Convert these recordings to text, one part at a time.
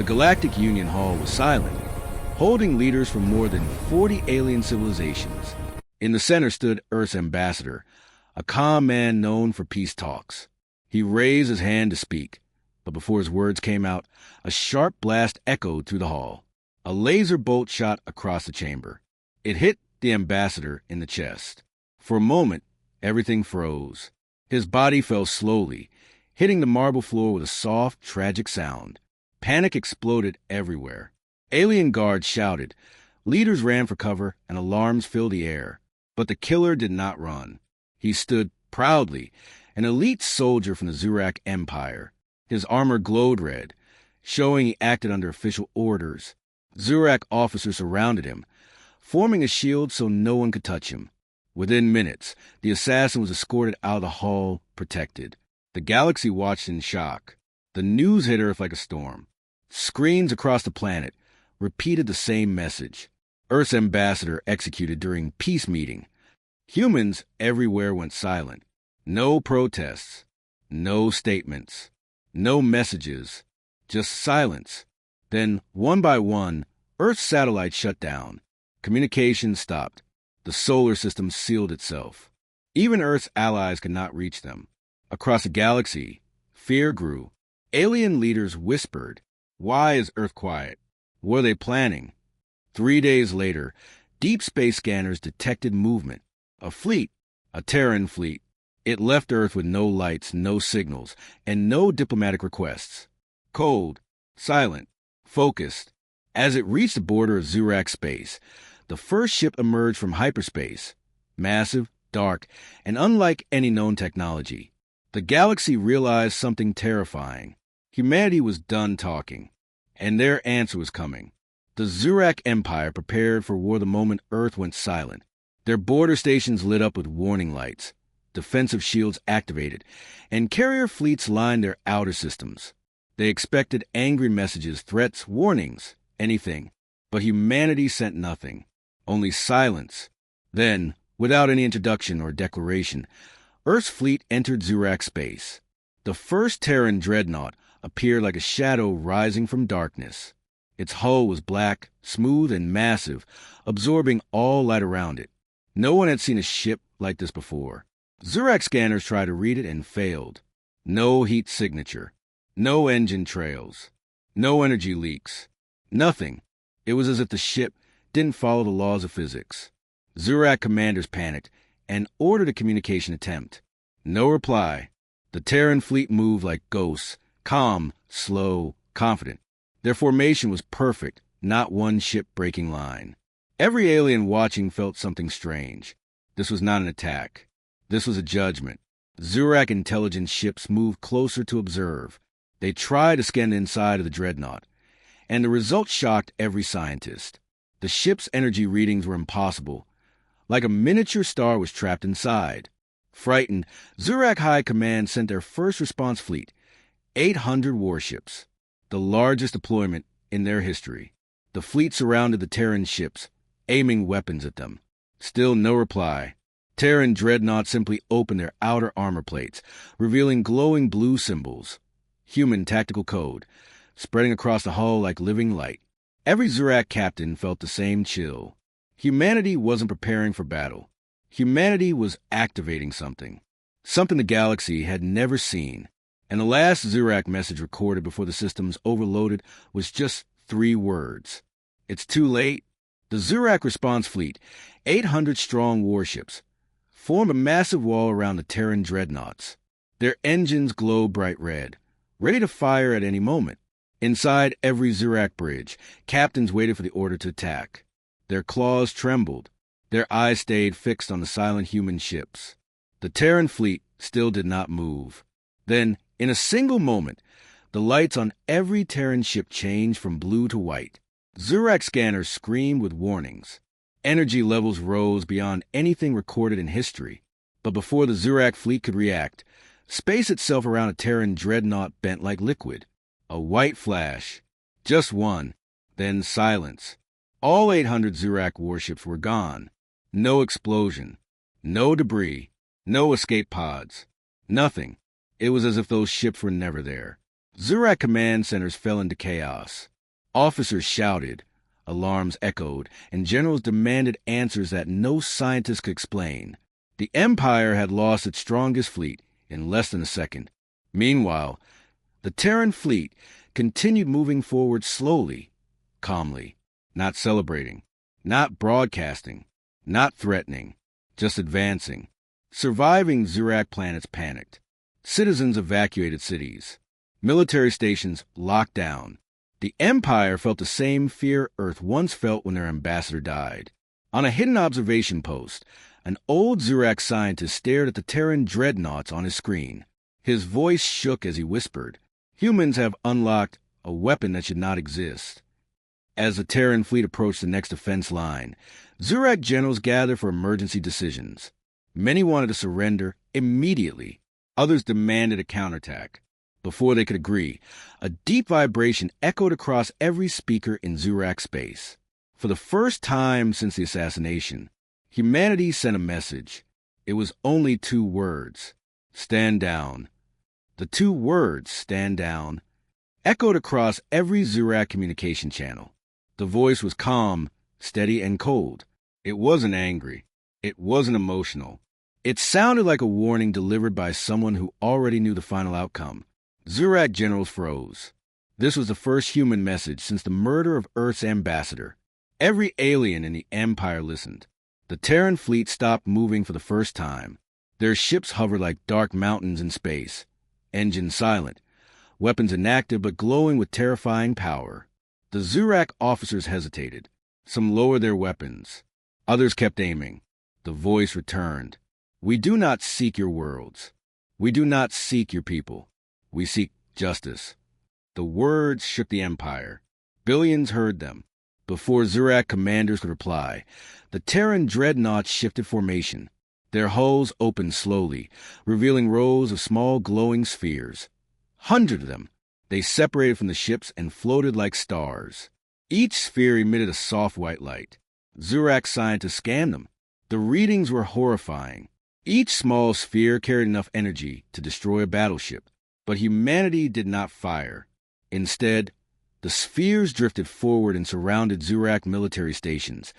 The Galactic Union Hall was silent, holding leaders from more than 40 alien civilizations. In the center stood Earth's ambassador, a calm man known for peace talks. He raised his hand to speak, but before his words came out, a sharp blast echoed through the hall. A laser bolt shot across the chamber. It hit the ambassador in the chest. For a moment, everything froze. His body fell slowly, hitting the marble floor with a soft, tragic sound. Panic exploded everywhere. Alien guards shouted. Leaders ran for cover, and alarms filled the air. But the killer did not run. He stood proudly, an elite soldier from the Zurak Empire. His armor glowed red, showing he acted under official orders. Zurak officers surrounded him, forming a shield so no one could touch him. Within minutes, the assassin was escorted out of the hall, protected. The galaxy watched in shock. The news hit Earth like a storm. Screens across the planet repeated the same message. Earth's ambassador executed during peace meeting. Humans everywhere went silent. No protests, no statements, no messages, just silence. Then, one by one, Earth's satellites shut down. Communication stopped. The solar system sealed itself. Even Earth's allies could not reach them. Across the galaxy, fear grew. Alien leaders whispered, "Why is Earth quiet? What are they planning?" 3 days later, deep space scanners detected movement. A fleet, a Terran fleet. It left Earth with no lights, no signals, and no diplomatic requests. Cold, silent, focused. As it reached the border of Zurak space, the first ship emerged from hyperspace, massive, dark, and unlike any known technology. The galaxy realized something terrifying. Humanity was done talking, and their answer was coming. The Zurak Empire prepared for war the moment Earth went silent. Their border stations lit up with warning lights, defensive shields activated, and carrier fleets lined their outer systems. They expected angry messages, threats, warnings, anything. But humanity sent nothing, only silence. Then, without any introduction or declaration, Earth's fleet entered Zurak space. The first Terran dreadnought appeared like a shadow rising from darkness. Its hull was black, smooth, and massive, absorbing all light around it. No one had seen a ship like this before. Zurak scanners tried to read it and failed. No heat signature. No engine trails. No energy leaks. Nothing. It was as if the ship didn't follow the laws of physics. Zurak commanders panicked and ordered a communication attempt. No reply. The Terran fleet moved like ghosts, calm, slow, confident. Their formation was perfect, not one ship breaking line. Every alien watching felt something strange. This was not an attack. This was a judgment. Zurak intelligence ships moved closer to observe. They tried to scan the inside of the dreadnought, and the results shocked every scientist. The ship's energy readings were impossible. Like a miniature star was trapped inside. Frightened, Zurak High Command sent their first response fleet, 800 warships, the largest deployment in their history. The fleet surrounded the Terran ships, aiming weapons at them. Still no reply. Terran dreadnoughts simply opened their outer armor plates, revealing glowing blue symbols. Human tactical code, spreading across the hull like living light. Every Zurak captain felt the same chill. Humanity wasn't preparing for battle. Humanity was activating something. Something the galaxy had never seen. And the last Zurak message recorded before the systems overloaded was just 3 words. It's too late. The Zurak response fleet, 800-strong warships, formed a massive wall around the Terran dreadnoughts. Their engines glowed bright red, ready to fire at any moment. Inside every Zurak bridge, captains waited for the order to attack. Their claws trembled. Their eyes stayed fixed on the silent human ships. The Terran fleet still did not move. Then, in a single moment, the lights on every Terran ship changed from blue to white. Zurak scanners screamed with warnings. Energy levels rose beyond anything recorded in history. But before the Zurak fleet could react, space itself around a Terran dreadnought bent like liquid. A white flash. Just one. Then silence. All 800 Zurak warships were gone. No explosion. No debris. No escape pods. Nothing. It was as if those ships were never there. Zurak command centers fell into chaos. Officers shouted, alarms echoed, and generals demanded answers that no scientist could explain. The Empire had lost its strongest fleet in less than a second. Meanwhile, the Terran fleet continued moving forward slowly, calmly, not celebrating, not broadcasting, not threatening, just advancing. Surviving Zurak planets panicked. Citizens evacuated cities. Military stations locked down. The Empire felt the same fear Earth once felt when their ambassador died. On a hidden observation post, an old Zurak scientist stared at the Terran dreadnoughts on his screen. His voice shook as he whispered, "Humans have unlocked a weapon that should not exist." As the Terran fleet approached the next defense line, Zurak generals gathered for emergency decisions. Many wanted to surrender immediately. Others demanded a counterattack. Before they could agree, a deep vibration echoed across every speaker in Zurak space. For the first time since the assassination, humanity sent a message. It was only 2 words: stand down. The 2 words, stand down, echoed across every Zurak communication channel. The voice was calm, steady, and cold. It wasn't angry. It wasn't emotional. It sounded like a warning delivered by someone who already knew the final outcome. Zurak generals froze. This was the first human message since the murder of Earth's ambassador. Every alien in the Empire listened. The Terran fleet stopped moving for the first time. Their ships hovered like dark mountains in space, engines silent, weapons inactive but glowing with terrifying power. The Zurak officers hesitated. Some lowered their weapons. Others kept aiming. The voice returned. "We do not seek your worlds. We do not seek your people. We seek justice." The words shook the Empire. Billions heard them. Before Zurak commanders could reply, the Terran dreadnoughts shifted formation. Their hulls opened slowly, revealing rows of small glowing spheres. Hundreds of them. They separated from the ships and floated like stars. Each sphere emitted a soft white light. Zurak scientists scanned them. The readings were horrifying. Each small sphere carried enough energy to destroy a battleship. But humanity did not fire. Instead, the spheres drifted forward and surrounded Zurak military stations,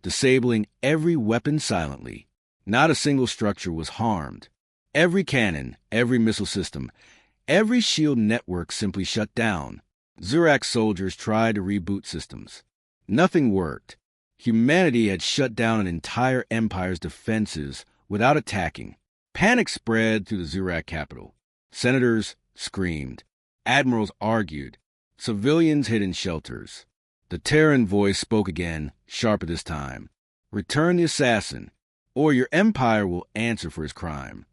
disabling every weapon silently. Not a single structure was harmed. Every cannon, every missile system, every shield network simply shut down. Zurak soldiers tried to reboot systems. Nothing worked. Humanity had shut down an entire empire's defenses without attacking. Panic spread through the Zurak capital. Senators screamed. Admirals argued. Civilians hid in shelters. The Terran voice spoke again, sharper this time. "Return the assassin, or your empire will answer for his crime."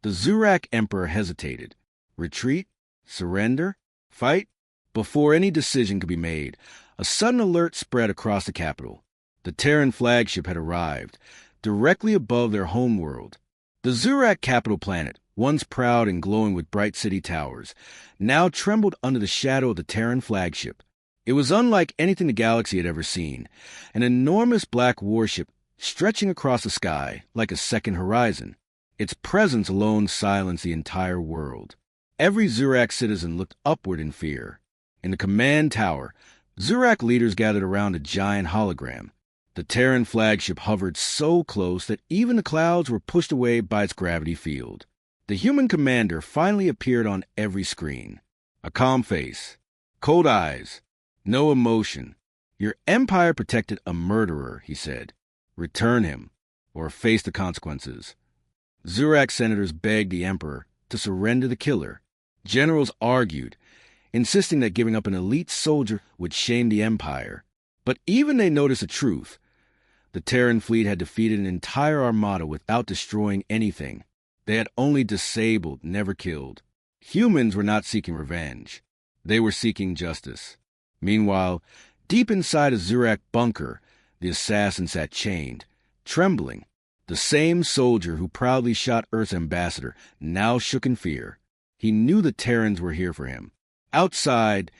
The Zurak emperor hesitated. Retreat? Surrender? Fight? Before any decision could be made, a sudden alert spread across the capital. The Terran flagship had arrived, directly above their homeworld. The Zurak capital planet, once proud and glowing with bright city towers, now trembled under the shadow of the Terran flagship. It was unlike anything the galaxy had ever seen, an enormous black warship stretching across the sky like a second horizon. Its presence alone silenced the entire world. Every Zurak citizen looked upward in fear. In the command tower, Zurak leaders gathered around a giant hologram. The Terran flagship hovered so close that even the clouds were pushed away by its gravity field. The human commander finally appeared on every screen. A calm face, cold eyes, no emotion. "Your empire protected a murderer," he said. "Return him, or face the consequences." Zurak senators begged the emperor to surrender the killer. Generals argued, insisting that giving up an elite soldier would shame the empire. But even they noticed the truth. The Terran fleet had defeated an entire armada without destroying anything. They had only disabled, never killed. Humans were not seeking revenge. They were seeking justice. Meanwhile, deep inside a Zurak bunker, the assassin sat chained, trembling. The same soldier who proudly shot Earth's ambassador now shook in fear. He knew the Terrans were here for him. Outside,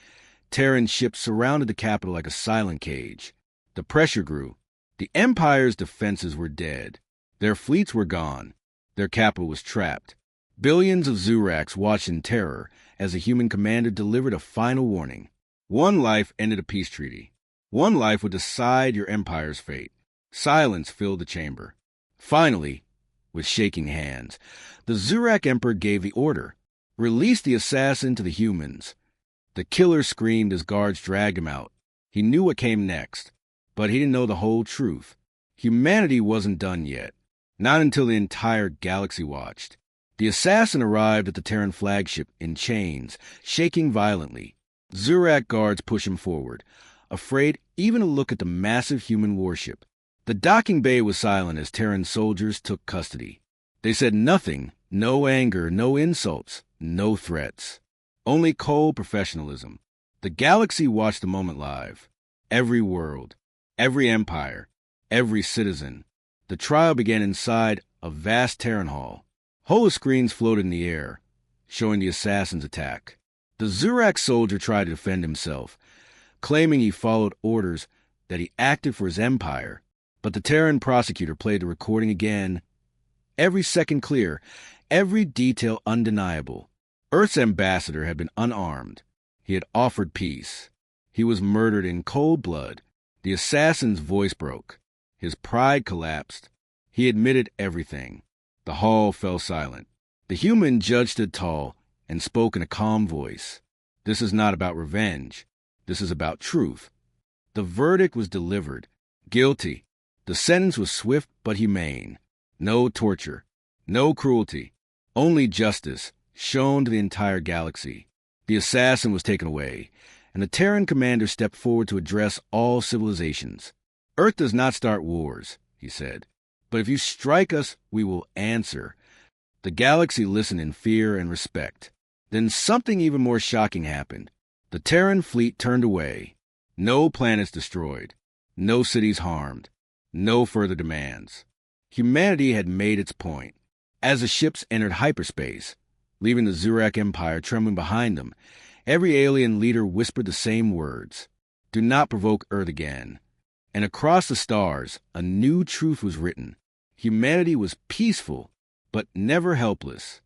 Terran ships surrounded the capital like a silent cage. The pressure grew. The Empire's defenses were dead. Their fleets were gone. Their capital was trapped. Billions of Zuraks watched in terror as the human commander delivered a final warning. One life ended a peace treaty. One life would decide your empire's fate. Silence filled the chamber. Finally, with shaking hands, the Zurak Emperor gave the order. Release the assassin to the humans. The killer screamed as guards dragged him out. He knew what came next, but he didn't know the whole truth. Humanity wasn't done yet. Not until the entire galaxy watched. The assassin arrived at the Terran flagship in chains, shaking violently. Zurak guards pushed him forward, afraid even to look at the massive human warship. The docking bay was silent as Terran soldiers took custody. They said nothing, no anger, no insults, no threats. Only cold professionalism. The galaxy watched the moment live. Every world, every empire, every citizen. The trial began inside a vast Terran hall. Holoscreens floated in the air, showing the assassin's attack. The Zurak soldier tried to defend himself, claiming he followed orders, that he acted for his empire. But the Terran prosecutor played the recording again. Every second clear, every detail undeniable. Earth's ambassador had been unarmed. He had offered peace. He was murdered in cold blood. The assassin's voice broke. His pride collapsed. He admitted everything. The hall fell silent. The human judge stood tall and spoke in a calm voice. This is not about revenge. This is about truth. The verdict was delivered. Guilty. The sentence was swift but humane. No torture. No cruelty. Only justice, shown to the entire galaxy. The assassin was taken away, and the Terran commander stepped forward to address all civilizations. Earth does not start wars, he said. But if you strike us, we will answer. The galaxy listened in fear and respect. Then something even more shocking happened. The Terran fleet turned away. No planets destroyed. No cities harmed. No further demands. Humanity had made its point. As the ships entered hyperspace, leaving the Zurak Empire trembling behind them, every alien leader whispered the same words. Do not provoke Earth again. And across the stars, a new truth was written. Humanity was peaceful, but never helpless.